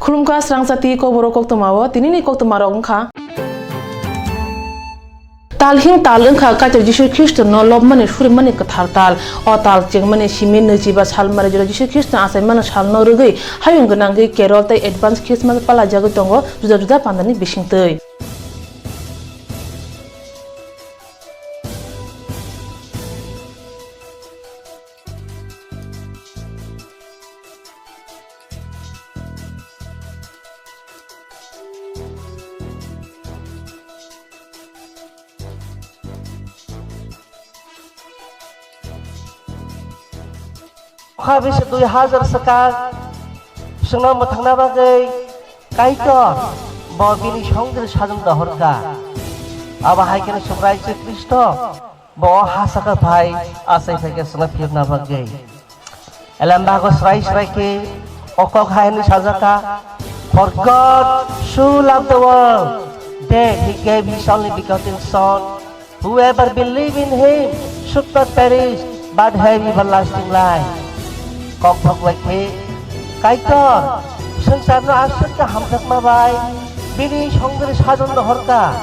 Khulumka Swrangchati Kokborok Koktwma tinini Koktwma rongkha Talhing tal engkha kaiter Jisu Kristus no lobmani surimani kathar tal o tal chengmani simin nejiba salmari jora Jisu Kristus asai mana sal no rugui hayung gonangai kerol tai advance Christmas pala jago tongo juda pandani bisingtei Habis 2000 sekal senang matangna bagai kaito bo bini songdir sajung dahorka aba haikene subrai Kristo bo hasaka bhai asai theke sena firna bagai elamba go srai ke okok haini sajaka for God so loved the world that he gave his only begotten son whoever believe in him should not perish but have everlasting life Kokborok lagi, kaitor, sengsara asal ke hamzak mabai, bini songdir sajun dohorka.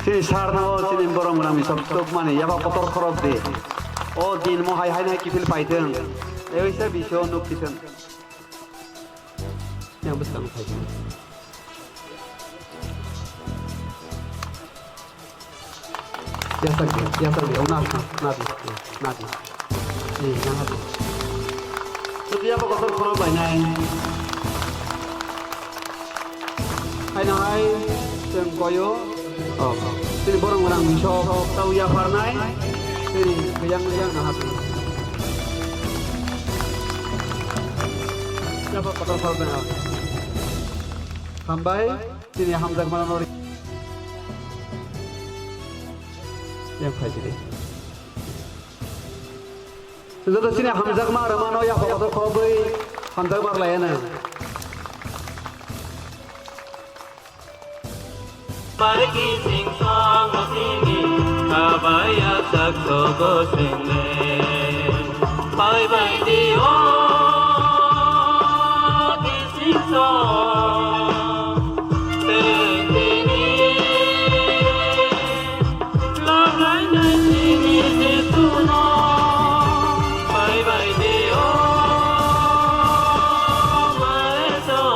Sini sarno sini borong menami sok mana ya pak kotor korop deh. Oh din mau hai kifil paiteng. Ewi saya bisa nuk kiten. Yang besar nuk paiteng. Ya sakit. Oh nadi. Nih yang hati. Setiap apa kotor korop banyak. Hai seng koyo. Oh, sini borong orang bisa tahu ya parnai, sini kejang nah hati. Siapa kotor parnai? Hambai, sini hamzak mana nori? Yang kaji deh. Sesuatu sini hamzak mana mano ya kotor kobai hamzak mana layana. Pergi sing song sini, kabaya sakso go singe. Bye bye dio, di sing song. Sendiri, lagai na sini sesuno. Bye bye dio, maeso.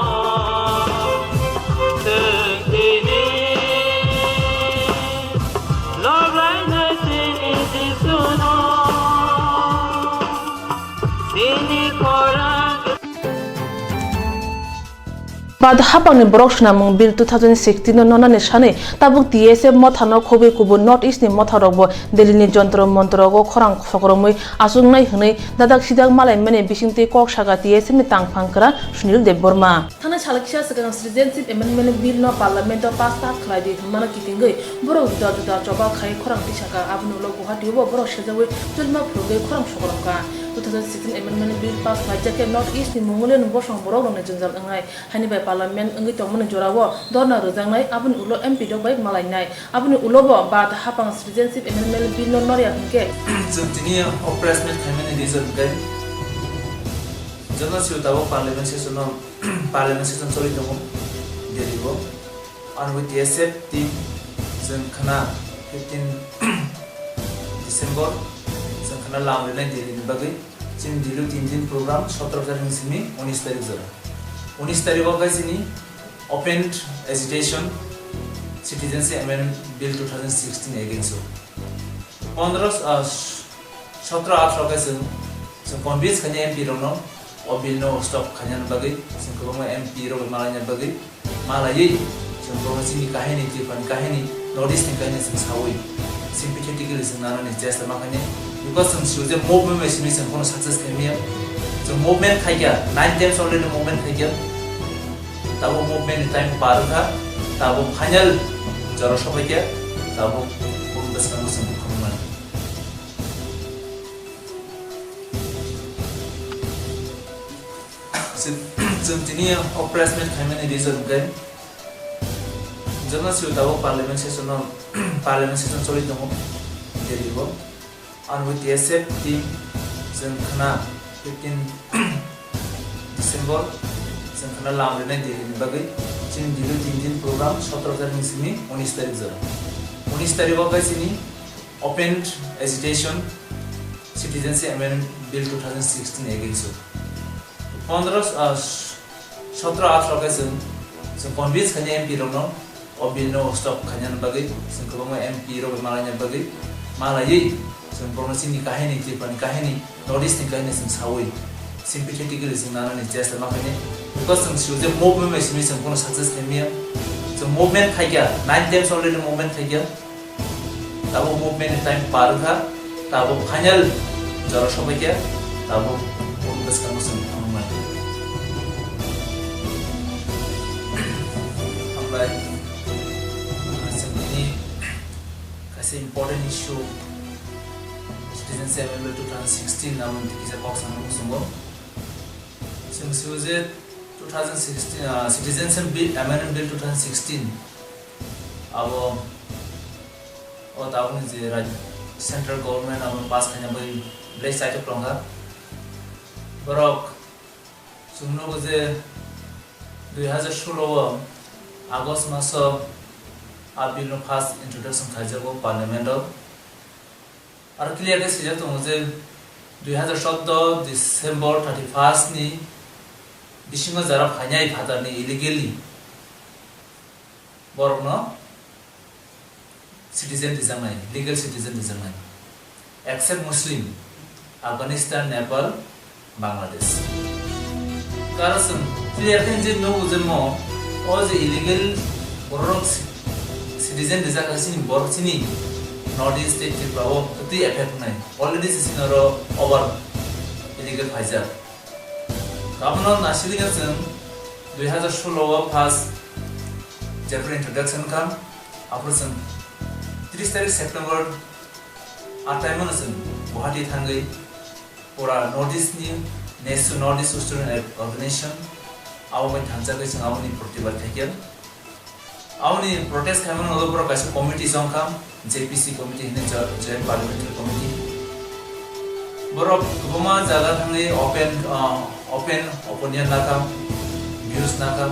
Bad hapang ni borok mung bil 2016 no nona ni shane tabuk DSF mothano khobe kubo North East ni motharokbo Delhi ni jontro montro go khorang sokoromui asung nai hnei dadak sidak malai mene bisingte kok saga DSF ni tangphangkra Sunil Deborma thana chalaksia sagang citizenship amendment bill no parliament pass khlai di mana kitingei borok juda choba khai khorang tisaka abnu lo guhati bo borok sejawe tulma phroge khorang sokoromka 2016 amendment bill pass khajake North East ni mongolen bosong borok no jungjal ngai hani bai parliament ngi tongmone jorawo dorna rojangnai abun ulo MP dok bai malainai abun ulo bo ba hapang citizenship amendment bill no norya hingke Jentini operational family reason kai jana siutawo parliament session soli tongo deribo and with the SF team zen khana 15 December zen khana lamre lai deri ni bagai chin dilu 3 दिन program 17 तारिख सिनी 19 तारिख जरा 19 तारिख को कैसे opened agitation citizenship amendment bill 2016 against 17 18 कैसे so convince kanya MP rono o bill no stop kanya bagai singko mo MP ro malanya bagai malai singko sini kahini tipan kahini notice ni kahini sing sawi sympathetically sing nana ni just makanya because some should the movement machine sing kono success kemia जों movement खायगया 9 times already movement खायगया ताबो movement time पारखा ताबो final जरा सबायगया ताबो बुंबस नांगौ जों खालामनानै जों दिनै अपारेसमेन्ट खालामनायनि रिजन गै जोंना सिउताबो पार्लियामेन्ट सेसन चलि दङ दिल्लीआव and with the SF team जों खाना 15 डिसेम्बर जों खाना लांनाय दिल्लीनि बागै जों दिल्ली 3 दिन प्रोग्राम 17 तारिखनि 19 तारिख जरा 19 तारिखआव गायसिनि open agitation citizenship amendment bill 2016 against 17 18 गायसिन जों कन्भिन्स खाने एमपी रनो और बिल नो स्टॉप खाने बागै जों गोबां एमपी रो मालायनि बागै मालायै जों प्रमोशननि काहिनी त्रिपुरानि काहिनी नॉर्थ ईस्टनि काहिनी जों सावै सिम्पैथेटिकली जों नानानै जेस्ट माखाने बिकॉज जों सिउजे मुभमेन्ट में जों कोनो सक्सेस नेमिया जों मुभमेन्ट खायगया 9 टाइम्स अलरेडी मुभमेन्ट खायगया ताबो मुभमेन्ट टाइम पारखा ताबो फाइनल जरा सबायगया ताबो बुंबस नांगौ जों खालामनानै ओमफ्राय जोंनि गासै important issue Citizenship Amendment 2016 namun bisa box namun semua. Sungguh 2016 Citizenship Amendment Bill 2016. Abo tahun ini central government namun pas hanya beri bless side pelonggar. Borok sungguh 2016 Agustus masa bill no pass introduction kajian parliament और clear के सिजर तो मुझे 2017 December 31 नि बिसिङाव जरा फाइनाय फादारनि इलिगेली बरनो सिटिजन दिजांनाय लीगल सिटिजन दिजांनाय एक्सेप्ट मुस्लिम अफगानिस्तान नेपाल बांग्लादेश कारसन क्लियर के जे नो जन्म ओ जे इलिगल बरनो सिटिजन दिजागासिनि बरसिनि North East State Tripura itu efek naik. Already sisi noro over illegal phajar. Kapan nasili kan sen 2016 pas chapter introduction kan, apa sen 30 तारीख September time mana sen Guwahati thangai pura North East ni Nesu North East Student Organization awam thanca kai sen awam ni प्रतिबाद थेकिया awam ni protest kaman odo pura kaisa committee song kam JPC committee ini joint parliamentary committee borok goma jaga thangai open opinion nakam views nakam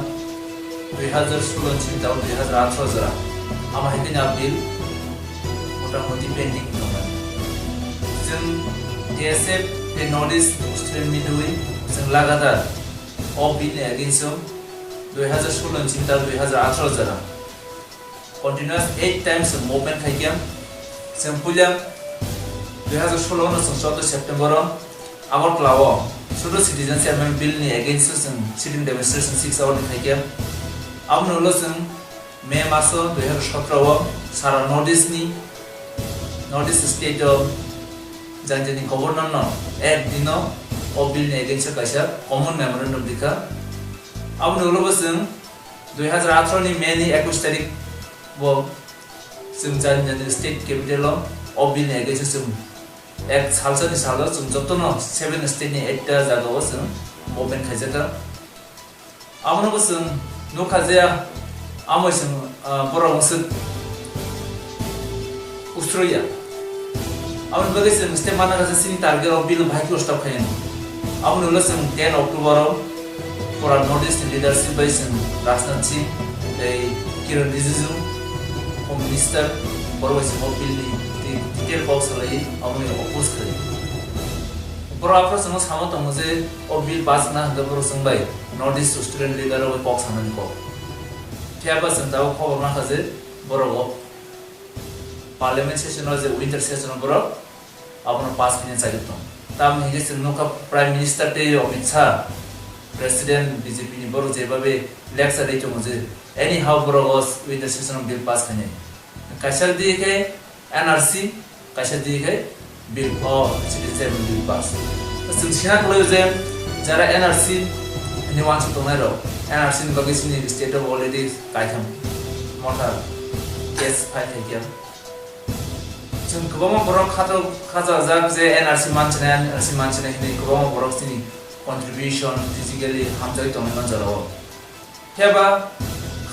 2016 tahun 2018 jara ama hekenya bill motamoti pending naman जों DSF the notice student midway जों लगातार o bill ne against 2016 tahun 2018 jara continuous 8 times movement खायगया जों पुलिया 2016 no 17 September Agartalaw sudo citizenship amendment bill ni against जों sitting demonstration 6 hour ni खायगया amno lo जों May maso 2017 sara notice state janjani governor no ek dino o bill ni against kaisa common memorandum dikha amno lo जों 2018 ni May ni 21 तारिख वो जों state capital of bill ni against जों एक सालसनि साल जों जतन 7 स्टेट नि 8 जागाव जों movement खायजाका आमनो जों नो खाजाया आमो जों बरमस उस्ट्रया आमनो बगे जों स्टेट माना सिनि टारगेट of bill भाइको स्टॉप खायन आमनो ल जों 10 अक्टोबर पुरा नॉर्थ ईस्ट लीडरशिप बाय जों राजनाथ सिंह किरण रिजिजू होम मिनिस्टर बरवाइस बिल नि डिटेल बॉक्स लाई आमनो अपोज करे बराबर जों सामो दङ जे ओ बिल पास ना गबर जों by north east student leader व बॉक्स हाननि को थियाबा जों दाव खबर माखासे बरवाव पार्लियामेंट सेशन जे विंटर सेशन बरव आमनो पास फिने चाहिए दं ताम हिगे जों नोका प्राइम मिनिस्टर ते अमित शाह प्रेसिडेंट बीजेपी नि बरो जेबाबे लेक्चर दै दङ जे एनी हाउ बरवास विंटर सेशन बिल पास खाने काइसर दिखे एनआरसी काइसर दिखे बिल सिटिजन बिल पास जों सिना कले जे jara NRC ni wan chu tonai ro NRC ni bagi sini state of already kaitham mota case file thaikia जों गोबां बरक खाजा जाक जे NRC मानचने नि गोबां बरक सिनि contribution physically hamjai tong man jaro theba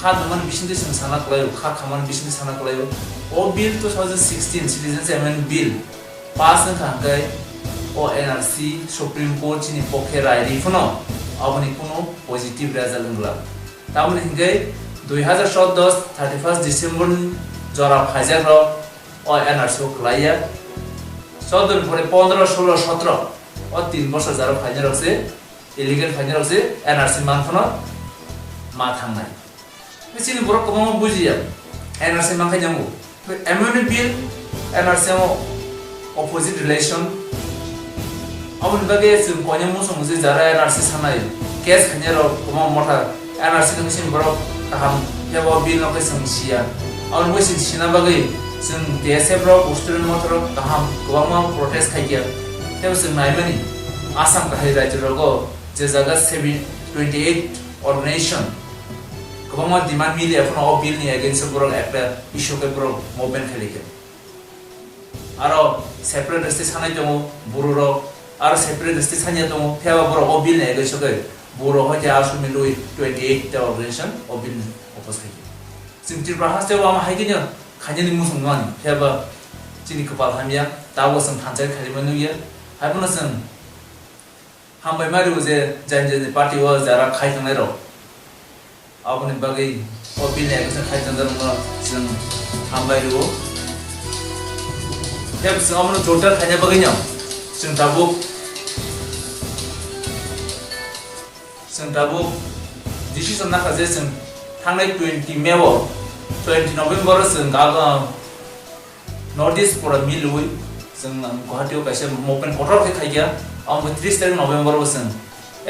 khad man bisinde sing sana klayo kha khaman bisinde sana klayo o bill 2016 citizens amendment bill pass na kai o NRC supreme court ni pokhe rai rifuno aboni kuno positive result ngla tamne hingai 2017 31 December jara phajak ro o NRC klaya sodon pore 15 16 17 o 3 বছর যারা final হচ্ছে illegal final হচ্ছে NRC মানফনো মা থাংনাই बिसिनि बरक गोबां बुजिया NRC माखाय जामु amendment bill NRC आव opposite relation अबन बगे जों कोने मुसुं जे जारा NRC सानाय केस खनेरो गोबां मथा NRC नि बिसिनि बरक गाहाम हेबो बिल नखै संसिया अबन बसिन सिना बगे जों DSF रो स्टुडेन्ट मथर गाहाम गोबां प्रोटेस्ट खायगिया हेबो जों नायमानि आसाम गाहाय राज्य रगो जे जागा 28 organization गोबां डिमान्ड मिले अपन ओ बिल नि अगेंस्ट बरक एकटा इशू के बरक मुभमेंट खालिके आरो सेपारेट स्टेट सानाय दङ बर'रो आरो सेपारेट स्टेट सानिया दङ फेवा बरक ओ बिल नि अगेंस्ट के बर'हो जे आसु मिलुइ 28 ता अर्गेनाइजेशन ओ बिल अपोज खालिके जों तिरबा हास्तेव आमा हायगिनो खानिनि मुसुं ननि फेवा जिनि कपाल हामिया दावो जों थानजाय खालिमोन नुयो हायबोनो जों हामबाय मारिबो जे जायनि पार्टी वा जारा खायथनाय र अपने बगै ओ बिल एगेंस्ट खायथनदर म जों हामबाय रु हेब जों अमनो टोटल खायना बगैनो जों दाबो डिसिजन नाखा जे जों थांनाय 20 मेव 20 नभेम्बर जों गागा नोटिस फर मिलुइ जों गुवाहाटीयाव कासे मुभमेन्ट कटर खायगिया आम 30 तारिख नभेम्बर जों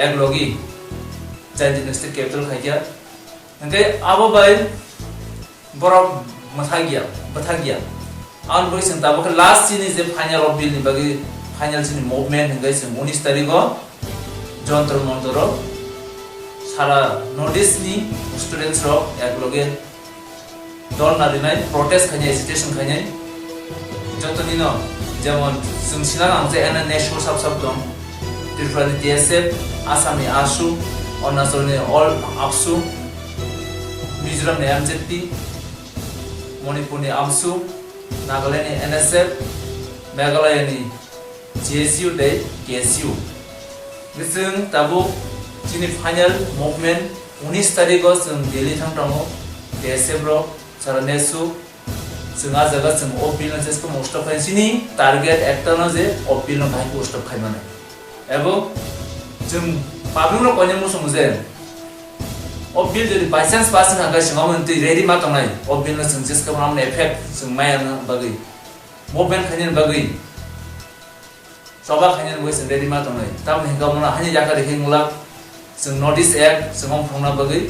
एक लगी जायनि स्टेट कैपिटल खायगिया नंगे आबो बाय बरक बथागिया आन बय जों दाबो लास्ट सिनि जे फाइनल ऑफ बिल नि बगै फाइनल सिनि मुभमेन्ट नंगे जों 19 तारिख जंतर मंतर सारा नोटिस नि स्टूडेंट्स रो एक लगे दल नारिनाय प्रोटेस्ट खायनाय एजिटेशन खायनाय जतनि न जेमन जों सिना आं जे एन नेशनल सब दं त्रिपुरानि DSF आसामनि आसु अरुणाचलनि अल आफसु मिजोरामनि MJP मणिपुरनि आमसु नागालेण्डनि NSF मेघालयनि GSU दे KSU जों दाबो जिनि फाइनल मुभमेन्ट 19 तारिखआव जों दिल्ली थांदों DSF रो सारा नेसु जोंहा जगह जों ओ बिल नसेसखौ मोस्ट अफ फाइनसिनि टारगेट एक्टर जे ओ बिल न भाइ पोस्ट अफ खायमाने एबो जों पाब्लिक रो कोने मुसुं जे ओ बिल जदि बाय चान्स पास ना गाय सिङाव मोनते रेडी मा तंनाय ओ बिल न जों जेसखौ नामने इफेक्ट जों माया बगै मुभमेन्ट खायनि बगै सबा खायनि बगै जों रेडी मा तंनाय ताम हिंगा मना हानि जाका रेखै मुला जों नोटिस एक्ट जों फंना बगै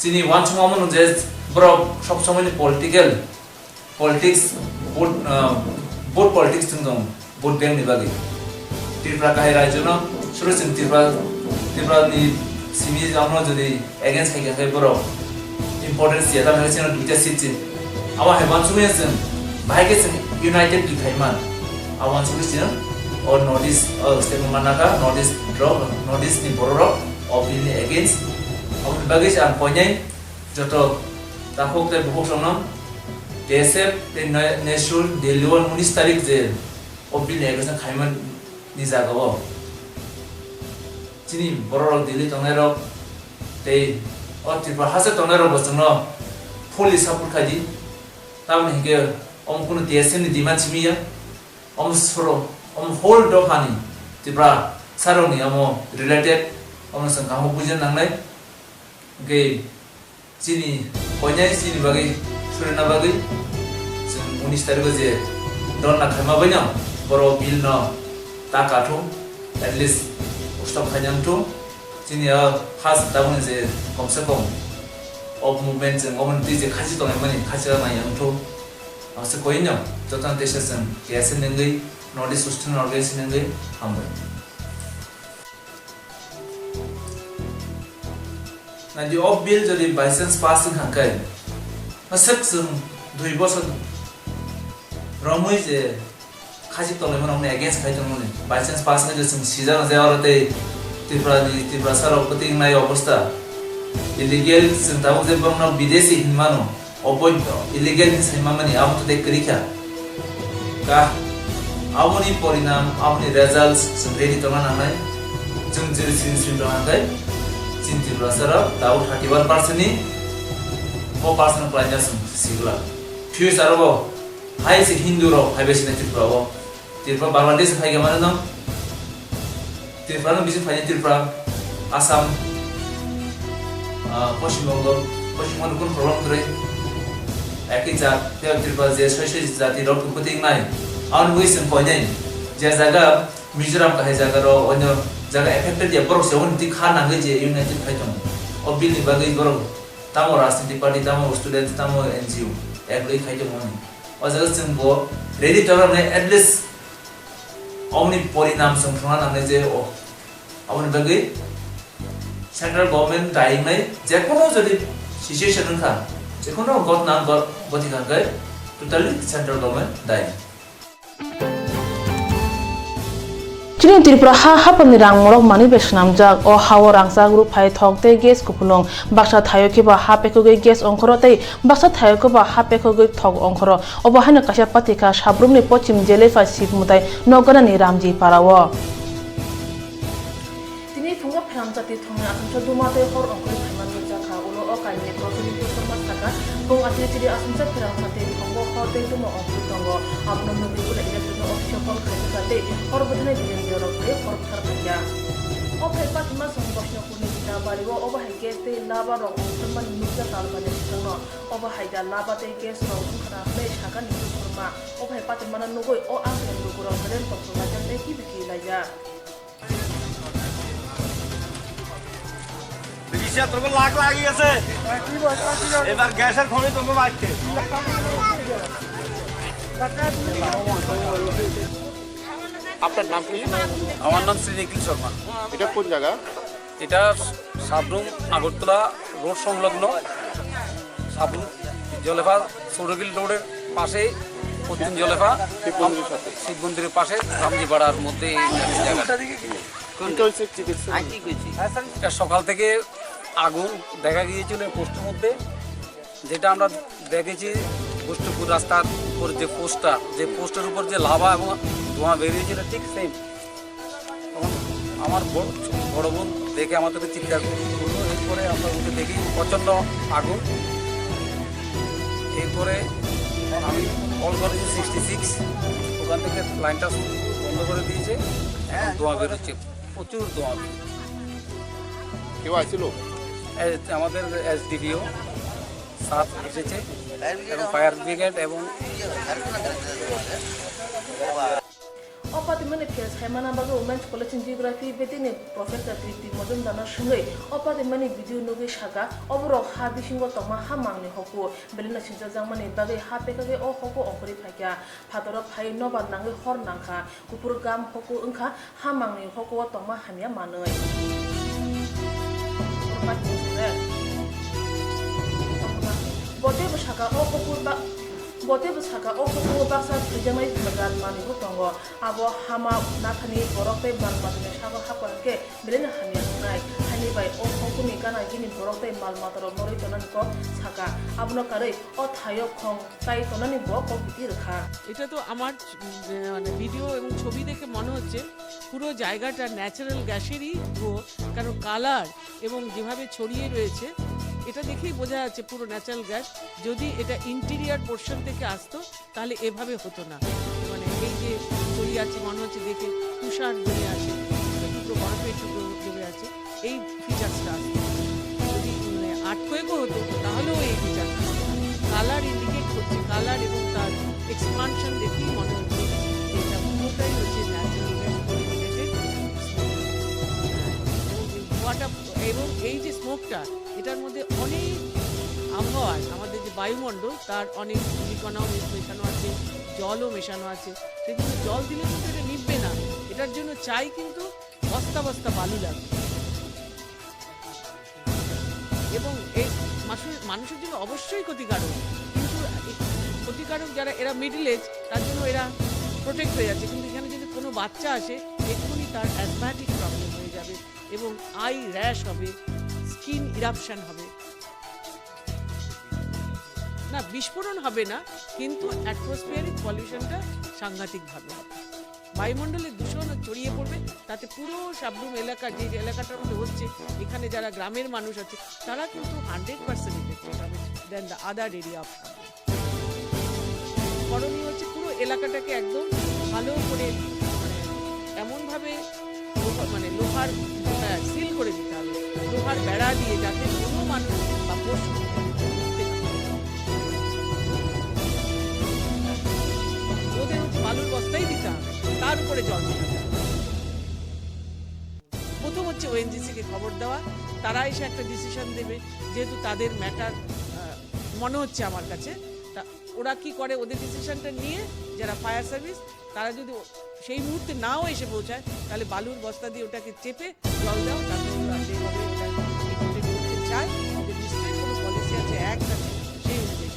सिनि वान समाव मन जे ब्रो सब समयनि पॉलिटिक्स बोट पॉलिटिक्स दं बोट बैंक नि बगै त्रिपुरा गाहाय राज्य न सुरसिन त्रिपुरानि सिमी जामनो जदि एगेन्स्ट खायगाखै बरो इम्पोर्टेन्स या तामे जों दुइटा सिटि आवा हेबान सुमे जों भाइगे जों यूनाइटेड दिखायमान आवान सुमिसिन और नोटिस स्टेटमेन्ट मानाका नोटिस नि बरो ऑफ बिल एगेन्स्ट अब बगै आं पयनाय जत दाखोक ते बहुत समन DSF नेशनल दिल्ली 19 तारिख जे ऑफ बिल एगेन्स्ट खायमान नि जागाव जिनि बरो दिल्ली तंनाय रो ते ओ त्रिपुरा हासे तंनाय रो बसनो पुलिस सपोर्ट खादि ताम हिगे अम कुनो DSF नि डिमान्ड सिमिया अम होल दफानि त्रिपुरा सारोनि अम रिलेटेड अम संगामो बुजिन नांनाय गे जिनि पयनाय जिनि बागै सुरना बागै जों 19 तारिख जे दनना खायमा बैनो बरो बिल न ताकाथो एटलिस्ट स्टप खायनांथो जिनि फास दावन जे कमसे कम ऑफ मूवमेंट जों अमन जे खाजि दंनाय माने खाजि नायंथो आसे कोइनो जतन देशजों केसे नंगै नॉर्थ ईस्ट स्टूडेंट ऑर्गेनाइजेशन नंगै हामबाय na di ob bill jadi by sense passing hangkai masuk sung 2 বছর রমই যে খাসি তলে মানে আমরা এগেইনস্ট খাইতো মনে বাই চান্স পাস করে যে সিজন যাওয়ারতে ত্রিপুরা সরপতি নাই অবস্থা ইলিগেল চিন্তাও যে বরং বিদেশি হিমানো অবৈধ ইলিগেল হিমামানি আমতো দেখ করিখা কা আমনি পরিণাম আমনি রেজাল্টস রেডি তো না নাই जों जेरै सिन दंखाय चिन ত্রিপুরা সরব দাও 31% नि 4% প্লাস সিগলা ফিউচারব হাইস হিন্দু র হাইবেসিনা ত্রিপুরা বাংলাদেশ ফাইগে মানে দं ত্রিপুরা বিসি ফাইনে ত্রিপুরা আসাম পশ্চিমবঙ্গ কোন প্রবলেম করে একই জাত ত্রিপুরা যে 6 জাতি র কুপতি নাই আউন উইসন পয়নে যে জায়গা মিজোরাম কাহে জায়গা র অন্য জায়গা এফেক্টেড যে বড় সেवन তি খানা গে যে ইউনাইটেড ফাইটম অবিলি বাগৈ বড় তামো রাজনীতি পার্টি তামো স্টুডেন্ট তামো এনজিও একলাই খাইতো মনে অজাগা जों ब रेडी तरने एटलिस्ट अमनि परिणाम जों थांना नांनाय जे अमनि बागै सेंट्रल गवर्नमेंट दायनाय जेकोनो जदि सिचुएशन नखा जेकोनो घटना गतिखाखै टोटली सेंट्रल गवर्नमेंट दाय Chini Tripura hapani rang morok mani besnam jak o hawo rangsa group hai thokte gas kupulong baksa thayo ke ba hapeko ge gas onkoro tei baksa thayo ke ba hapeko ge thok onkoro obo hana kasya patika sabrumni pochim jele fa sip mutai nogana ni ramji parawo tini thunga Swrangchati thunga asumsa dumate hor onkori phaimani jakha ulo o kaine prosini format taka bong atri tiri asumsa Swrangchati thongo hote tumo onkori tongo apno nobi ula electric official call khaite hor bodhane bilen jorok ke hor thar kya o phaipa thima songbosno kuni kita bariwo oba haigeste laba ro onman nukja talbane sangno oba haida laba te gas ro khara me shaka ni forma o phaipa thima nugoi o angren luguro karen tokla jante ki biki laja বিশা তোর লাখ লাগি আছে এবার গ্যাসের খনি তোকে বাড়ছে আপনার নাম কি? আমার নাম শ্রী নিখিল শর্মা। এটা কোন জায়গা? এটা সাবরুম আগরতলা রোড সংলগ্ন সাবরুম জলেফা সৌরগিল রোডের পাশে পশ্চিম জলেফা শিব মন্দিরের পাশে রামজিপাড়ার মধ্যে এই জায়গাটা। এটা সকাল থেকে আগুন দেখা গিয়েছিল পোস্টের মধ্যে, যেটা আমরা দেখেছি পোস্টপুর রাস্তার উপর যে পোস্টের উপর যে লাভা এবং ধোঁয়া বেরিয়েছিল ঠিক সেম। তখন আমার বড় বোন দেখে আমাদেরকে চিৎকার করলো, এরপরে আমরা ওকে দেখি প্রচণ্ড আগুন। এরপরে আমি কল করেছি 66, ওখান থেকে লাইনটা বন্ধ করে দিয়েছে, এখন ধোঁয়া বেরোচ্ছে, প্রচুর ধোঁয়া। কেউ আসছিল? আমাদের SDPO সাথ এসেছে এবং ফায়ার ব্রিগেড এবং Opatimani Piers Hemana Bago Women's College in Geography Betini Professor Triti Modern Dana Shungai Opatimani Video Nugi Shaka Oborok Habishingo Toma Hamangni Hoku Belina Sinja Zamani Bagay Hapekage o Hoko Okori Paka Patoro Pai Nova Nangi Hornanka Kupurgam Hoku Unka Hamangni Hoko Toma Hamia Manoi Bote Shaka Okokurba Bote Bushaka Oko Baksa Pujamai Bagan Mani Hutongo Abo Hama Nakani Borope Balmatine Shaka Hapanke Belena Hamia Nai Hani by Okumi Gana Gini Borope Malmatoro Noritonanko Saka Abno Kare O Tayo Kong Tai Tonani Bok of Birka. এটা তো আমার মানে video এবং ছবি দেখে মনে হচ্ছে পুরো জায়গাটা ন্যাচারাল গ্যাসেরই ধোঁয়া, কারণ কালার এবং যেভাবে ছড়িয়ে রয়েছে এটা দেখেই বোঝা যাচ্ছে পুরো ন্যাচারাল গ্যাস। যদি এটা ইন্টেরিয়ার পোর্শন থেকে আসতো তাহলে এভাবে হতো না। মানে এই যে ছড়িয়ে আছে মনে হচ্ছে দেখে তুষার জমে আছে, টুকরো বরফের টুকরো জমে আছে, এই ফিচার্সটা আসতো। যদি মানে আর্টকোয়েকও হতো তাহলেও এই ফিচার কালার ইন্ডিকেট করছে, কালার এবং তার এক্সপানশন দেখেই মনে হচ্ছে এটা পুরোটাই হচ্ছে ন্যাচারাল গ্যাস রিলেটেড ওয়াটার। এবং এই যে স্মোকটা এটার মধ্যে অনেক আবহাওয়ার আমাদের যে বায়ুমণ্ডল তার অনেক ধূলিকণাও মেশানো আছে, জলও মেশানো আছে। সেজন্য জল দিলে কিন্তু এটা নিভবে না, এটার জন্য চাই কিন্তু বস্তা বস্তা বালু লাগবে। এবং এই মানুষের জন্য অবশ্যই ক্ষতিকারক, কিন্তু ক্ষতিকারক যারা এরা মিডল এজ তার জন্য এরা প্রোটেক্ট হয়ে যাচ্ছে, কিন্তু এখানে যদি কোনো বাচ্চা আসে এক্ষুনি তার অ্যাজমাটিক প্রবলেম হয়ে যাবে এবং আই র্যাশ হবে, স্কিন ইরাপশন হবে। না, বিস্ফোরণ হবে না, কিন্তু অ্যাটমসফিয়ারিক পলিউশনটা সাংঘাতিকভাবে হবে, বায়ুমণ্ডলের দূষণ ছড়িয়ে পড়বে, তাতে পুরো সাবরুম এলাকা যে এলাকাটার মধ্যে হচ্ছে, এখানে যারা গ্রামের মানুষ আছে তারা কিন্তু 100% এফেক্টেড হবে then the other area of Sabroom. করণীয় হচ্ছে পুরো এলাকাটাকে একদম ভালো করে এমনভাবে লোহার সিল করে দিতে হবে, লোহার বেড়া দিয়ে, যাতে কোনো মানুষ বা পশু ওদের হচ্ছে বালুর বস্তাই দিতে হবে, তার উপরে জল ঢালতে হবে। প্রথম হচ্ছে ওএনজিসিকে খবর দেওয়া, তারা এসে একটা ডিসিশন দেবে, যেহেতু তাদের ম্যাটার মনে হচ্ছে আমার কাছে, তা ওরা কি করে ওদের ডিসিশনটা নিয়ে যারা ফায়ার সার্ভিস তারা যদি সেই মুহূর্তে নাও এসে পৌঁছায় তাহলে বালুর বস্তা দিয়ে ওটাকে চেপে জল দাও, তারপরে ওরা যেভাবে ওটা করতে চায় ওদের নিশ্চয়ই কোনো পলিসি আছে, অ্যাক্ট আছে, সেই অনুযায়ী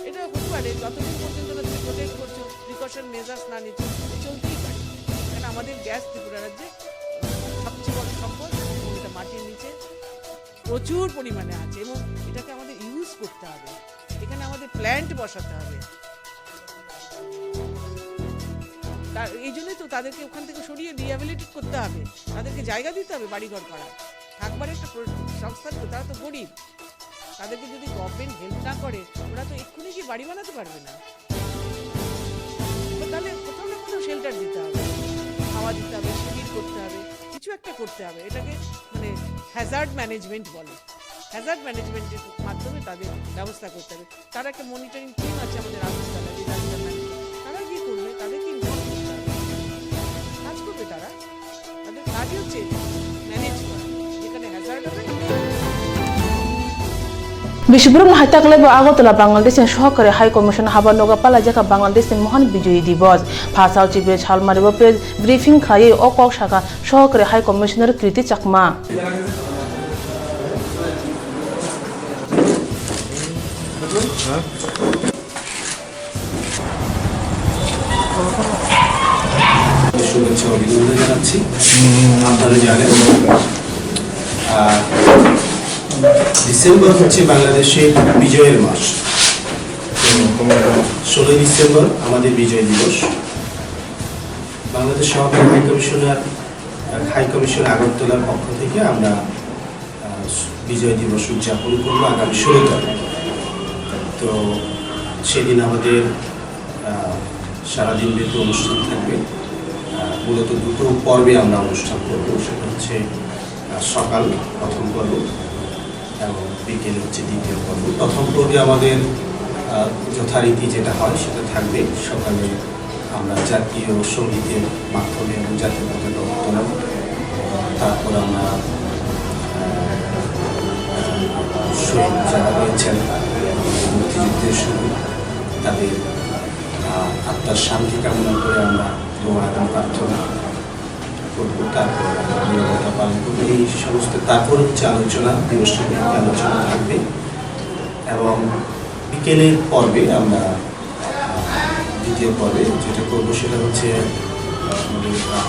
এটা হতে পারে। যতদিন পর্যন্ত তুমি প্রোটেক্ট করছো, প্রিকশন মেজার্স না নিচ্ছ, চলতেই পারে। কারণ আমাদের গ্যাস ত্রিপুরা রাজ্যে সবচেয়ে বড় সম্পদ, এবং এটা মাটির নিচে প্রচুর পরিমাণে আছে এবং এটাকে আমাদের ইউজ করতে হবে, এখানে আমাদের প্ল্যান্ট বসাতে হবে। এই জন্যই তো তাদেরকে ওখান থেকে সরিয়ে রিহ্যাবিলিটেট করতে হবে, তাদেরকে জায়গা দিতে হবে বাড়িঘর করার, থাকবার একটা সংস্থান, তারা তো গরিব, তাদেরকে যদি গভর্নমেন্ট হেল্প না করে ওরা তো এক্ষুনি গিয়ে বাড়ি বানাতে পারবে না, তাহলে কোথাও না কোথাও শেল্টার দিতে হবে, খাওয়া দিতে হবে, শিবির করতে হবে, কিছু একটা করতে হবে। এটাকে হ্যাজার্ড ম্যানেজমেন্ট বলে, হ্যাজার্ড ম্যানেজমেন্টের মাধ্যমে তাদের ব্যবস্থা করতে হবে। তার একটা মনিটরিং টিম আছে আমাদের রাজস্থানে, তারা কি করবে, তাদেরকে ইনফর্ম করতে হবে, কাজ করবে তারা, তাদের কাজই হচ্ছে ম্যানেজ করা, যেখানে হ্যাজার্ড হবে। বিশ্বব্রহ্ম হাইতাকলে আগরতলা বাংলাদেশের সহকারী হাই কমিশন হাবা নগা পালাজাকা বাংলাদেশের মহান বিজয়ী দিবস ভাষাও চিবে ছালমারিব প্রেস ব্রিফিং খাই ও কক শাখা সহকারী হাই কমিশনার কৃতি চাকমা শুভেচ্ছা অভিনন্দন জানাচ্ছি। আপনারা জানেন ডিসেম্বর হচ্ছে বাংলাদেশের বিজয়ের মাস। 16 ডিসেম্বর আমাদের বিজয় দিবস। বাংলাদেশ সহকারী হাই কমিশন আগরতলার পক্ষ থেকে আমরা বিজয় দিবস উদযাপন করব আগামী 16 তারিখ। তো সেদিন আমাদের সারাদিন ব্যাপী অনুষ্ঠান থাকবে। মূলত দুটো পর্বে আমরা অনুষ্ঠান করব, সেটা হচ্ছে সকাল প্রথম পর্ব এবং বিকেলে হচ্ছে দ্বিতীয় পর্ব। প্রথম পর্বে আমাদের যথারীতি যেটা হয় সেটা থাকবে, সকালে আমরা জাতীয় সঙ্গীতের মাধ্যমে এবং জাতীয় পতাকা উত্তোলন, তারপর আমরা শহীদ যারা রয়েছেন মুক্তিযুদ্ধের শুরু তাদের আত্মার শান্তি কামনা করে আমরা দোয়া এবং প্রার্থনা করবো, তারপর নিরাপত্তা পালন করবো, এই সমস্ত। তারপর হচ্ছে আলোচনা, দিবসব্যাপী আলোচনা থাকবে এবং বিকেলের পর্বে আমরা দ্বিতীয় পর্বে যেটা করবো সেটা হচ্ছে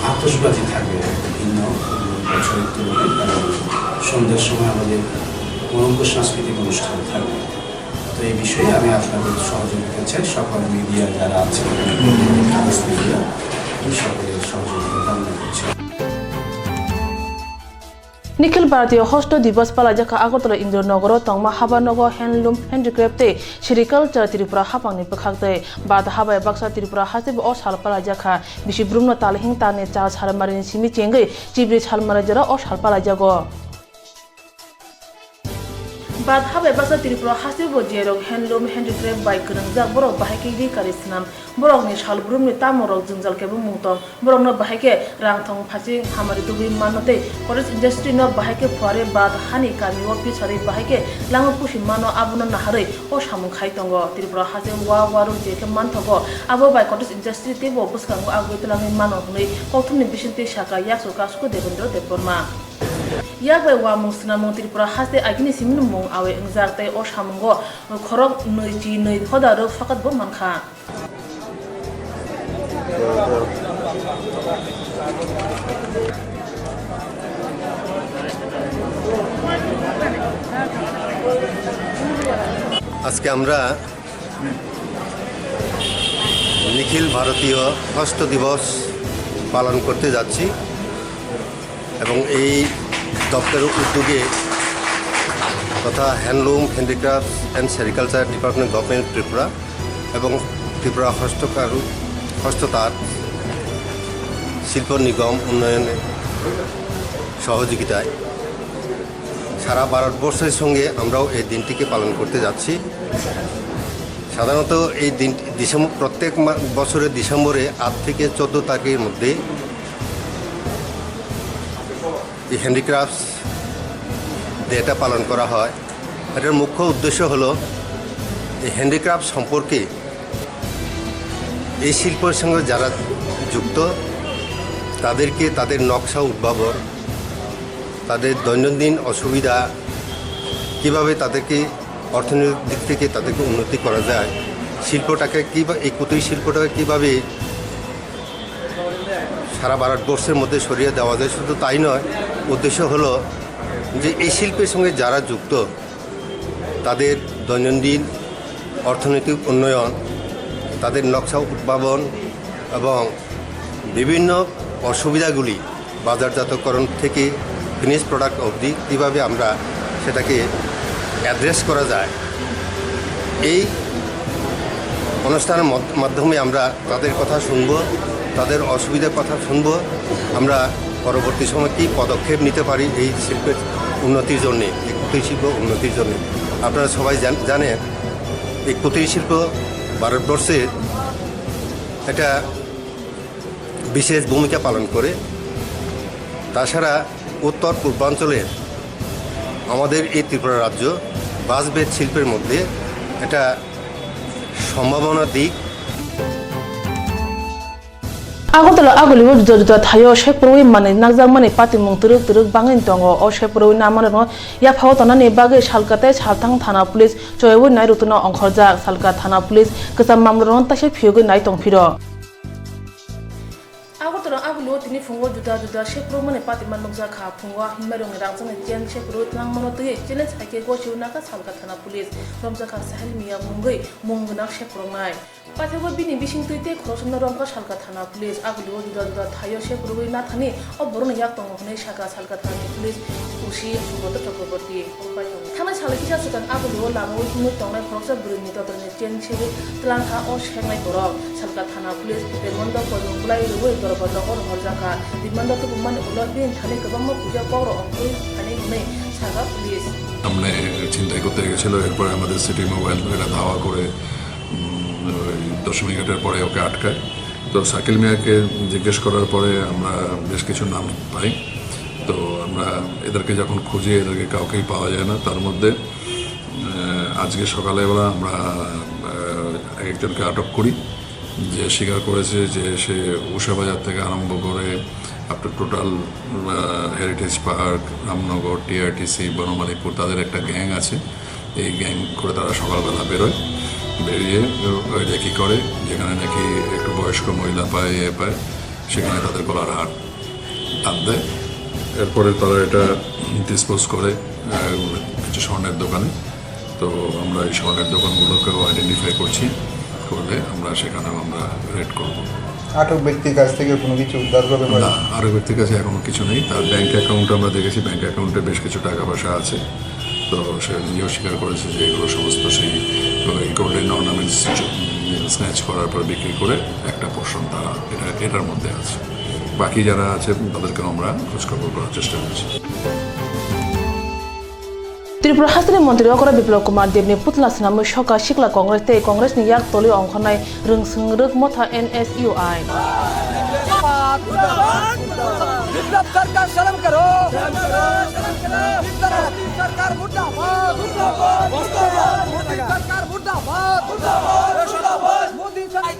আতশবাজি থাকবে ভিন্ন বছরের তুলনায়, এবং সন্ধ্যার সময় আমাদের মনোজ্ঞ সাংস্কৃতিক অনুষ্ঠান থাকবে। তো এই বিষয়ে আমি আপনাদের সহযোগিতা চাই, সকল মিডিয়া যারা আছে মিডিয়া সকলের সহযোগিতা কামনা করছি। নিখিল ভারতীয় হস্ত দিবস পালাজাকা আগরতলা ইন্দ্রনগর তংমা হাবানগর হ্যান্ডলুম হ্যান্ডিক্রাফ্টে সেরিকালচার ত্রিপুরা হাপাংনি পখাকতে বাদ হাবায় বাক্সা ত্রিপুরা হাসিব অ সাল পালাজাকা বিশিব্রুমন তালহিং তানে চাল সালমারিনি সিমি চেঙ্গै चिब्रे सालमाराजरा अ साल पालाजागो बाद हाबाय बासा त्रिपुरा हासिबो जेरक ह্যান্ডলুম হ্যান্ডিক্রাফ্ট बाय गोनांजाक बरक बाहायके दैखारि स्नाम बरकनि सालब्रुमनि तामरक जोंजालकेबो मुंतम बरकनो बाहायके रांथं फासि हामारि दुबि मानते फरेस्ट इंडस्ट्री न बाहायके फुवारे बाद हानि कामिओ पिसारि बाहायके लाङो पुसि मानो आबुनो नाहारै अ सामुं खायतंगो त्रिपुरा हासि वा वारु जेके मानथगो आबो बाय कटेज इंडस्ट्री तेबो बुसकांगो आगुइतलाङै मानो हनै कौथुमनि बिसिन्ति साका यासु कासुको Debendra Debbarma Yakwe wa musna mong Tripura haste agini simin mong awe ngzak tay o shamungo khorok noi chi noi khoda ro fakat bo mankha. আজকে আমরা নিখিল ভারতীয় হস্ত দিবস পালন করতে যাচ্ছি এবং এই দপ্তরের উদ্যোগে তথা handloom handicrafts and sericulture department government Tripura এবং ত্রিপুরা হস্ততাঁত শিল্প নিগম উন্নয়নের সহযোগিতায় সারা ভারতবর্ষের সঙ্গে আমরাও এই দিনটিকে পালন করতে যাচ্ছি। সাধারণত এই দিন প্রত্যেক বছরের ডিসেম্বরে 8 থেকে 14 তারিখের মধ্যে এই হ্যান্ডিক্রাফটস ডেটা পালন করা হয়। এটার মুখ্য উদ্দেশ্য হলো এই হ্যান্ডিক্রাফট সম্পর্কে এই শিল্পের সঙ্গে যারা যুক্ত তাদেরকে তাদের নকশা উদ্ভাবন, তাদের দৈনন্দিন অসুবিধা, কিভাবে তাদেরকে অর্থনৈতিক দিক থেকে তাদেরকে উন্নতি করা যায়, শিল্পটাকে এই কুটির শিল্পটাকে কীভাবে সারা ভারতবর্ষের মধ্যে সরিয়ে দেওয়া যায়। শুধু তাই নয়, উদ্দেশ্য হলো যে এই শিল্পের সঙ্গে যারা যুক্ত তাদের দৈনন্দিন অর্থনৈতিক উন্নয়ন, তাদের নকশা উদ্ভাবন এবং বিভিন্ন অসুবিধাগুলি বাজারজাতকরণ থেকে ফিনিশ প্রোডাক্ট অবধি কীভাবে আমরা সেটাকে অ্যাড্রেস করা যায়, এই অনুষ্ঠানের মাধ্যমে আমরা তাদের কথা শুনব, তাদের অসুবিধার কথা শুনব, আমরা পরবর্তী সময় কী পদক্ষেপ নিতে পারি এই শিল্পের উন্নতির জন্যে, এই কুটির শিল্প উন্নতির জন্যে। আপনারা সবাই জানেন এই কুটির শিল্প ভারতবর্ষের একটা বিশেষ ভূমিকা পালন করে। তাছাড়া উত্তর পূর্বাঞ্চলের আমাদের এই ত্রিপুরা রাজ্য বাঁশবেত শিল্পের মধ্যে এটা সম্ভাবনার দিক। Agotala agoliwo juda thayo sheproi mane nakjak mane pati mung turuk bangin tongo o sheproi namane no ya phao tonani bage salkate salthang thana police choyewo nai rutuna ongkhorjak salka thana police kesam mamron tashe phiyogoi nai tongphiro. Agotala agoliwo tini phungo juda sheproi mane pati man nokjak kha phungo himarong rangjane jen sheproi tlang mono tui chele saike go chiuna ka salka thana police romjaka sahel miya mungoi munggna sheproi nai Patego bini bising tuite khorosna romka salka thana police agoliwo juda thayo sheproi na thani o borona yak tong hone saka salka thana police usi bodo Kokborok thana sale kisa sukan agoliwo lamo hinu tongnai khoroksa buruni totone chen chebe tlangha o shengnai borok salka thana police demondo kodong bulai roi dorbodo or horjaka dimanda to mane ulor bin thane kabamma puja pawro ongkoi thane nei saka police हमने চিন্তাই করতে গেছিল। এরপরে আমাদের city mobile এরা ধাওয়া করে 10 মিনিটের পরে ওকে আটকায়। তো শাকিল মিয়াকে জিজ্ঞেস করার পরে আমরা বেশ কিছু নাম পাই। তো আমরা এদেরকে যখন খুঁজি এদেরকে কাউকেই পাওয়া যায় না। তার মধ্যে আজকে সকালবেলা আমরা একজনকে আটক করি, যে স্বীকার করেছে যে সে উষাবাজার থেকে আরম্ভ করে আপনার total heritage park, Ramnagar, TRTC, Banamalipur তাদের একটা গ্যাং আছে। এই গ্যাং করে তারা সকালবেলা বেরোয়, বেরিয়ে রেকি করে যেখানে নাকি একটু বয়স্ক মহিলা পায় সেখানে তাদের গলার হাত দেয়। এরপরে তারা এটা ডিসপোজ করে কিছু স্বর্ণের দোকানে। তো আমরা এই স্বর্ণের দোকানগুলোকেও আইডেন্টিফাই করলে আমরা সেখানেও আমরা রেড করব। আটক ব্যক্তির কাছ থেকে কোনো কিছু উদ্ধার করবে না, আটক ব্যক্তির কাছে এখনো কিছু নেই। তার ব্যাংক অ্যাকাউন্ট আমরা দেখেছি, ব্যাংক অ্যাকাউন্টে বেশ কিছু টাকা পয়সা আছে। তো সে নিজেও স্বীকার করেছে যে এগুলো সমস্ত সেই গোল্ডেন অর্নামেন্টস স্ন্যাচ করার পর বিক্রি করে একটা পোর্শন তারা এটার মধ্যে আছে। বাকি যারা আছে তাদেরকেও আমরা খোঁজখবর করার চেষ্টা করছি। Tripura Hasri Mantri Okora Biplop Kumar Debni Putla Sinamui Shoka Shikla Congress Te Congress ni yak toli ongkhonai rungsruk motha NSUI विप्लव सरकार शर्म करो सरकार मुर्दाबाद सरकार मुर्दाबाद मोदी सरकार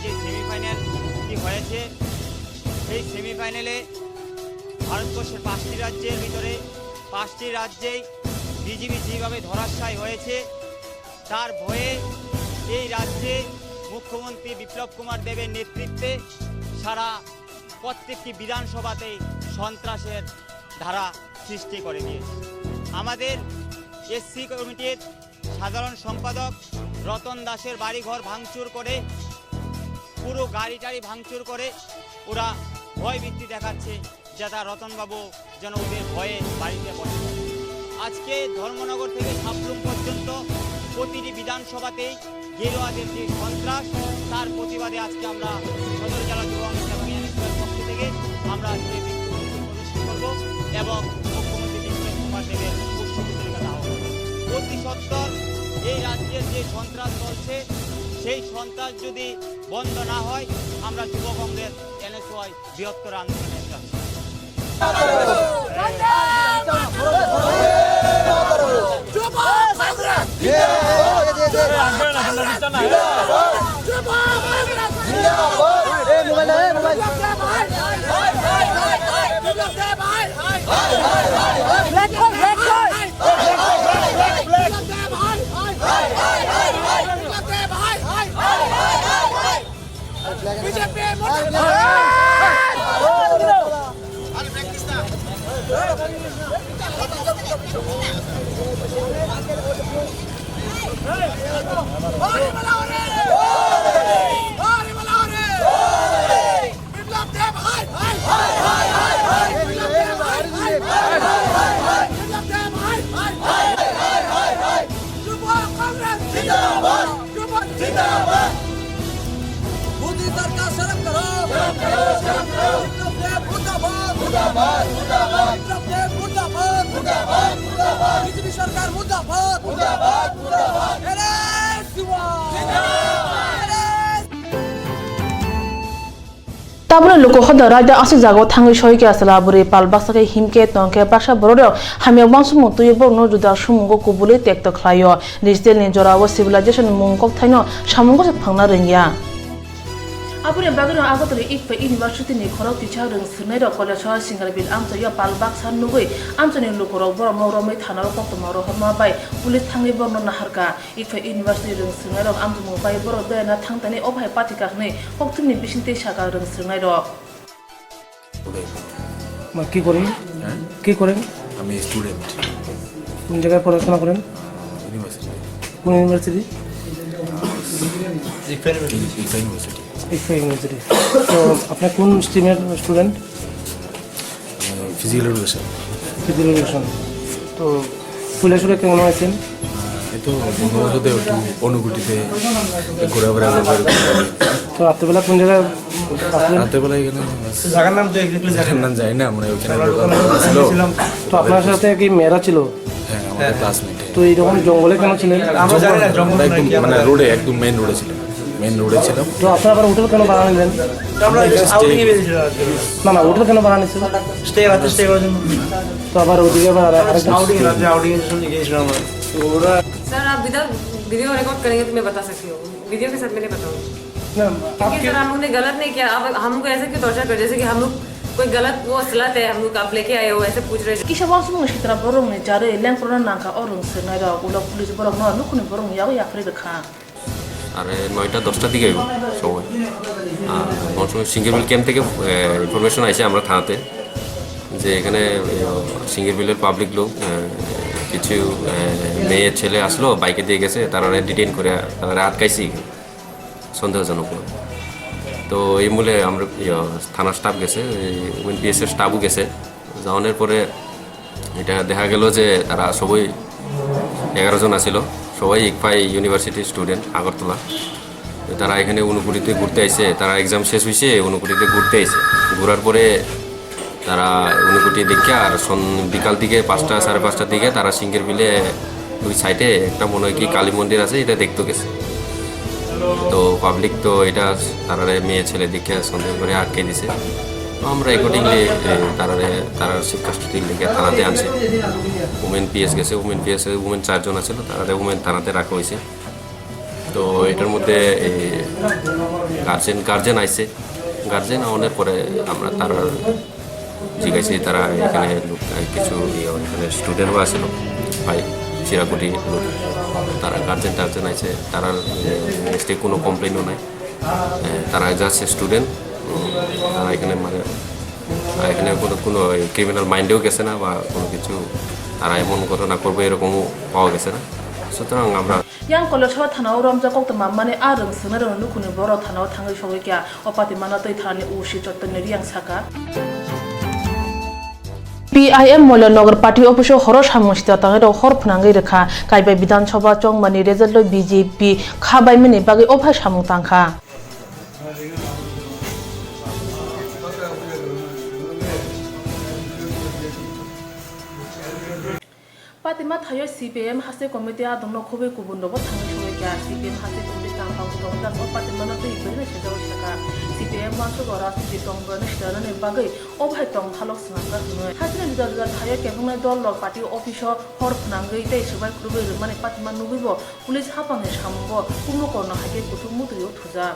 যে সেমিফাইনালটি হয়েছে সেই সেমিফাইনালে ভারতবর্ষের 5টি রাজ্যের ভিতরে 5টি রাজ্যেই বিজেপি যেভাবে ধরাশায়ী হয়েছে তার ভয়ে এই রাজ্যে মুখ্যমন্ত্রী বিপ্লব কুমার দেবের নেতৃত্বে সারা প্রত্যেকটি বিধানসভাতেই সন্ত্রাসের ধারা সৃষ্টি করে দিয়েছে। আমাদের এসসি কমিটির সাধারণ সম্পাদক রতন দাসের বাড়িঘর ভাঙচুর করে পুরো গাড়ি টাড়ি ভাঙচুর করে ওরা ভয়ভীতি দেখাচ্ছে যাতে রতনবাবু যেন ওদের ভয়ে বাড়িতে বসে। আজকে ধর্মনগর থেকে সাবরুম পর্যন্ত প্রতিটি বিধানসভাতেই গেরুয়াদের যে সন্ত্রাস তার প্রতিবাদে আজকে আমরা সদর জেলা যুব এবং এনএসএর পক্ষ থেকে আমরা আজকে বিক্ষোভ প্রদর্শন করব এবং মুখ্যমন্ত্রী বিপ্লব কুমার দেবের পুষ্পচিত্রিকা দাহ করব। অতি সত্বর এই রাজ্যের যে সন্ত্রাস চলছে সেই সন্ত্রাস যদি বন্ধ না হয় আমরা যুব কংগ্রেস এনএসওয়াই বৃহত্তর আন্দোলনে যাচ্ছি। मोदी सरकार शर्म करो, मुर्दाबाद, मुर्दाबाद, मुर्दाबाद, मुर्दाबाद, बीजेपी सरकार मुर्दाबाद, मुर्दाबाद, मुर्दाबाद, তাবলে লোক হদা রাজা আসি জাগো থাঙ্গি সহিকে আসলা বুরে পালবাসাকে হিমকে তংকে বাসা বড় হামিয়া বাংসুমু তুই বর্ণ জুদা সুমুগো কুবুলে টেক্ত খ্লাইও ডিজিটাল নি জরাও civilisation মুংকক থাইনো সামুগো ফাংনা রंगिया Apune bagano agotri ikpe university ni khorok ticha rung sirnai ro college ha singarbil amcha ya palbak san nugui amcha ni lukorok boro moromai thanaro Koktwma ro horma bai police thangi borno naharka ikpe university rung sirnai ro amcha mu bai boro dena thangtani obhai patika nei Koktwma ni bisinte saka rung sirnai ro মা কি করেন কি করেন আমি student কোন জায়গায় পড়াশোনা করেন ইউনিভার্সিটি কোন ইউনিভার্সিটি ইউনিভার্সিটি ইউনিভার্সিটি তো আপনি কোন স্ট্রিমের student physical education physical education তো ফুলেশ্বরে কেমন আছেন এই তো বন্ধুদের একটু অনুভূতিতে ঘোরাফেরা তো রাত্রেবেলা কোন জায়গায় রাত্রেবেলা এখানে জায়গার নাম তো জায়গার নাম যাই না মানে ওখানে তো আপনার সাথে কি মেয়েরা ছিল হ্যাঁ আমাদের ক্লাসমেট তো এইরকম জঙ্গলে কেন ছিলেন একদম মানে রোডে একদম মেইন রোডে ছিলাম মেইন রোডে ছিলাম তো আপনার আবার হোটেল কেন ভাড়া নিলেন না না হোটেল কেন ভাড়া নিচ্ছেন স্টে করার জন্য তো আবার ওদিকে আবার सर आप विदाउट वीडियो रिकॉर्ड करेंगे तो मैं बता सकती हूँ वीडियो के साथ मैं नहीं बताऊँ क्योंकि सर हम लोग ने गलत नहीं किया अब हमको ऐसे क्यों टॉर्चर कर जैसे कि हम लोग कोई गलत वो असलत है हम लोग आप लेके आए हो ऐसे पूछ रहे हैं kisha wasu mo shitra borong ne jare len korona nanka orong sirnai ro ulo police borong no nukuni borong yago ya free kha আরে 9টা 10টার দিকে সময় কোন সময় সিঙ্গেরবিল ক্যাম্প থেকে ইনফরমেশন আসে আমরা থানাতে যে এখানে সিঙ্গেরবিলের পাবলিক লোক কিছু মেয়ে ছেলে আসলো বাইকে দিয়ে গেছে তারা ডিটেইন করে তারা আটকাইছি সন্দেহজনক তো এই মূলে আমরা থানার স্টাফ গেছে UNPS-এর স্টাফও গেছে যাওয়ানোর পরে এটা দেখা গেল যে তারা সবাই 11 জন আছিল সবাই ইকফাই ইউনিভার্সিটির স্টুডেন্ট আগরতলা তারা এখানে অনুকুটিতে ঘুরতে আইছে তারা এক্সাম শেষ হয়েছে অনুকুটিতে ঘুরতে আইছে ঘোরার পরে তারা অনুকুটি দেখে আর বিকাল দিকে 5টা 5:30টার দিকে তারা সিঙ্গেরবিলে ওই সাইডে একটা মনে হয় কি কালী মন্দির আছে এটা দেখতে গেছে তো পাবলিক তো এটা তারা মেয়ে ছেলে দেখে সন্দেহ করে আটকে দিছে আমরা অ্যাকর্ডিংলি তারা শিক্ষাস্টুতির লিগে থানাতে আনছে উমেন পিএস গেছে উমেন পিএসে উমেন 4 জন আছিল তারা উমেন থানাতে রাখা হয়েছে তো এটার মধ্যে গার্জেন আইছে গার্জেন আওয়ানোর পরে আমরা তারা জিজ্ঞাসি তারা এখানে কিছু এখানে স্টুডেন্টও আছিল ভাই চিরাকুটি লোক তারা গার্জেন আইছে তারা নেক্সটে কোনো কমপ্লেনও নাই তারা জাস্ট স্টুডেন্ট তারা এখানে মানে এখানে কোনো ক্রিমিনাল মাইন্ডেও গেছে না বা কোনো কিছু তারা এমন ঘটনা করবে এরকমও পাওয়া গেছে না সুতরাং আমরা yang kolosho thanao romja Koktwma mane arung sungna nukuni boro thanao thangai sogoi kya opati mana toi thani ushi chottonne riang saka PIM Mola Nagar Party Official Horosh Hamushta Tangero Horpnangi Rekha Kaibai Bidan Choba Chongmani Result BJP Khabai Mini Bagi Obhash Hamutangkha Patima Thayo CPM Hase Committee Adamno Kobe Kubunobo Tangishoya CPM Hase Committee Tampang Dang Patima to Ibn Shaka CPM wants to go out to the Tongan Stern and Bagay Obhay Tong Halok Snanga Hasan Dada Thayo Kevin Dollar Party Official Horpnangi Day Shubai Krubi Mani Patima Nubibo Police Hapanish Hambo Kumoko no Hage Kutumutu Tuza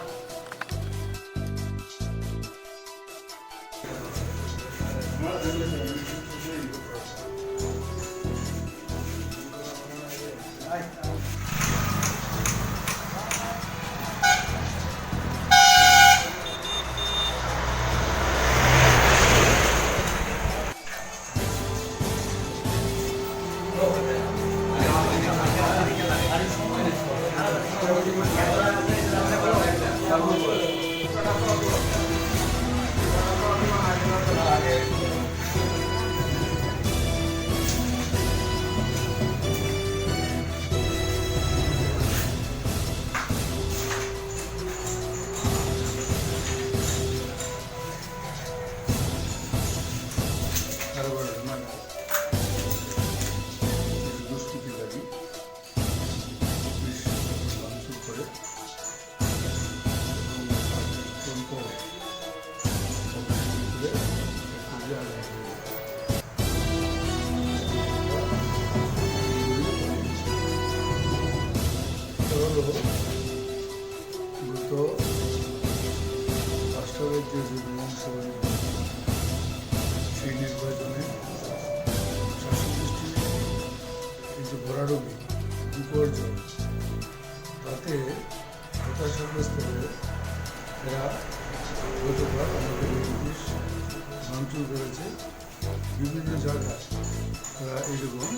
ভরাডুবি বিপর্যয় তাতে হতাশাগ্রস্ত হয়ে এরা গতকাল আমাদের police ভাঙচুর করেছে বিভিন্ন জায়গায় তারা এইরকম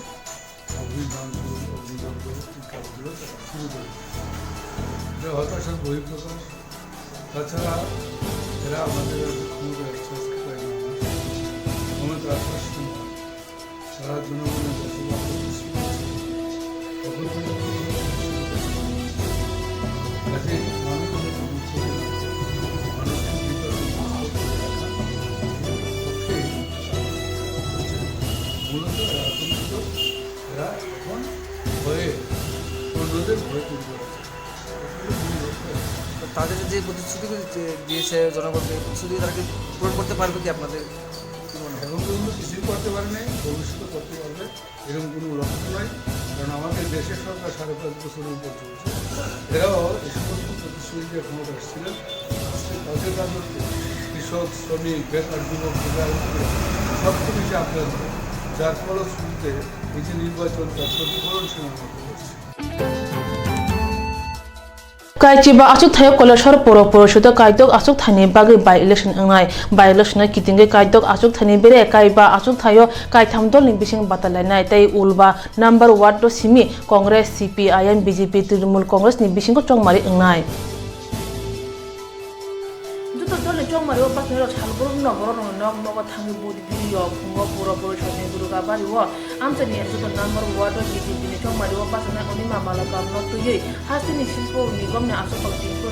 অগ্নিভাঙচুর অগ্নিযজ্ঞ ইত্যাদিগুলো শুরু করেছে এটা হতাশার বহিঃপ্রকাশ তাছাড়া এরা আমাদের ক্ষমতা আশ্বাস করে না ক্ষমতা আশ্বাস সারা জনগণের বসবাস তাদের যে প্রতিশ্রুতি দিয়েছে জনগণকে প্রতিশ্রুতি তারা কি পূরণ করতে পারবে কি আপনাদের এখন পর্যন্ত কিছুই করতে পারে নাই ভবিষ্যতে করতে পারবে এরকম কোনো লক্ষ্য নয় কারণ আমাদের দেশের সরকার 5.5 বছরের উপর চলছে এরাও এই সমস্ত প্রতিশ্রুতি যে ক্ষমতা এসেছিলেন তাদের রাজত্বে কৃষক শ্রমিক বেকার যুবক সবচেয়ে বেশি আঘাত হয় যার ফলশ্রুতিতে এই যে নির্বাচন তার প্রতিফলন সীমাবদ্ধ করছে Kaichiba asuk thayo kolashor poro poroshudo kaidok asuk thani bagi by election angnai by election kitinge kaidok asuk thani bere kaiba asuk thayo kaitham dol ni bising batalanai tai ulba number 1 do simi congress CPIM BJP Trinamool Congress ni bising ko chongmari angnai juto dol ni chongmari opa thero chalbor no boro no no thangi budi diyo phungo poro poroshudo guru ga bari wo amchani juto number 1 do BJP ni chongmari opa sana oni mamala kam no tuyei hasini silpo ni gomne asuk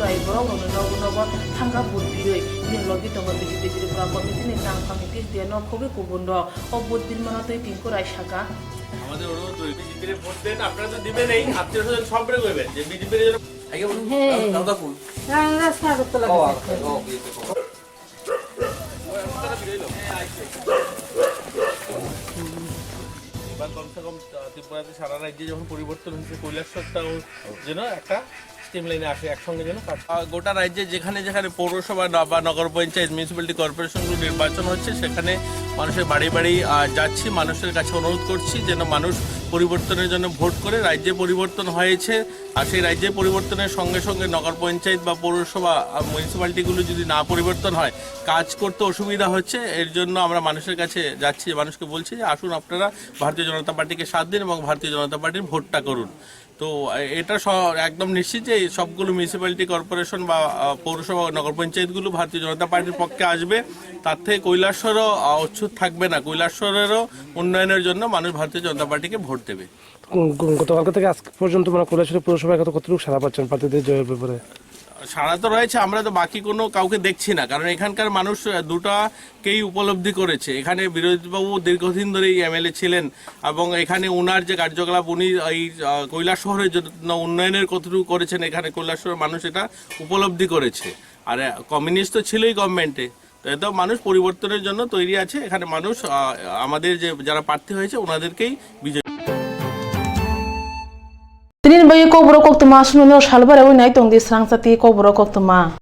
rai borong no no thanga budbiroi ni logi to BJP Tripura committee ni tang committee de no khobe kubundo o budbir mana toi pinku rai shaka আমাদের অনুরোধ BJP এর vote দেন আপনারা তো দিবেন এই আত্মীয়স্বজন সবরে কইবেন যে BJP এর জন্য আগে বলুন দাদা কোন না রাস্তা করতে লাগে কমসে কম ত্রিপুরাতে সারা রাজ্যে যখন পরিবর্তন হয়েছে কৈলাসহরটাও যেন একটা সিস্টেম লাইনে আসে একসঙ্গে যেন গোটা রাজ্যে যেখানে যেখানে পৌরসভা বা নগর পঞ্চায়েত মিউনিসিপ্যালিটি কর্পোরেশনগুলো নির্বাচন হচ্ছে সেখানে মানুষের বাড়ি বাড়ি যাচ্ছি, মানুষের কাছে অনুরোধ করছি যেন মানুষ পরিবর্তনের জন্য ভোট করে। রাজ্যে পরিবর্তন হয়েছে আর সেই রাজ্যে পরিবর্তনের সঙ্গে সঙ্গে নগর পঞ্চায়েত বা পৌরসভা মিউনিসিপ্যালিটিগুলো যদি না পরিবর্তন হয় কাজ করতে অসুবিধা হচ্ছে। এর জন্য আমরা মানুষের কাছে যাচ্ছি, মানুষকে বলছি যে আসুন আপনারা ভারতীয় জনতা পার্টিকে সাথ দিন এবং ভারতীয় জনতা পার্টির ভোটটা করুন। তো এটা একদম নিশ্চিত যে সবগুলো মিউনিসিপ্যালিটি কর্পোরেশন বা পৌরসভা নগর পঞ্চায়েতগুলো ভারতীয় জনতা পার্টির পক্ষে আসবে। তার থেকে কৈলাসহরও অচ্ছুত থাকবে না, কৈলাসহরেরও উন্নয়নের জন্য মানুষ ভারতীয় জনতা পার্টিকে ভোট দেবে। গতকালকে থেকে আজ পর্যন্ত কৈলাসহর পৌরসভায় কতটুকু সাড়া পাচ্ছেন প্রার্থীদের জয়ের ব্যাপারে? সারা তো রয়েছে, আমরা তো বাকি কোনো কাউকে দেখছি না, কারণ এখানকার মানুষ দুটাকেই উপলব্ধি করেছে। এখানে বিরোধীবাবু দীর্ঘদিন ধরেই এমএলএ ছিলেন এবং এখানে ওনার যে কার্যকলাপ উনি এই কৈলাসহরের জন্য উন্নয়নের কতটুকু করেছেন এখানে কৈলাসহরের মানুষ এটা উপলব্ধি করেছে। আর কমিউনিস্ট তো ছিলই গভর্নমেন্টে, তো এত মানুষ পরিবর্তনের জন্য তৈরি আছে। এখানে মানুষ আমাদের যে যারা প্রার্থী হয়েছে ওনাদেরকেই বিজয়। Tinin bayi Kokborok Koktwma sununo salbare winai tongdi Swrangchati Kokborok Koktwma.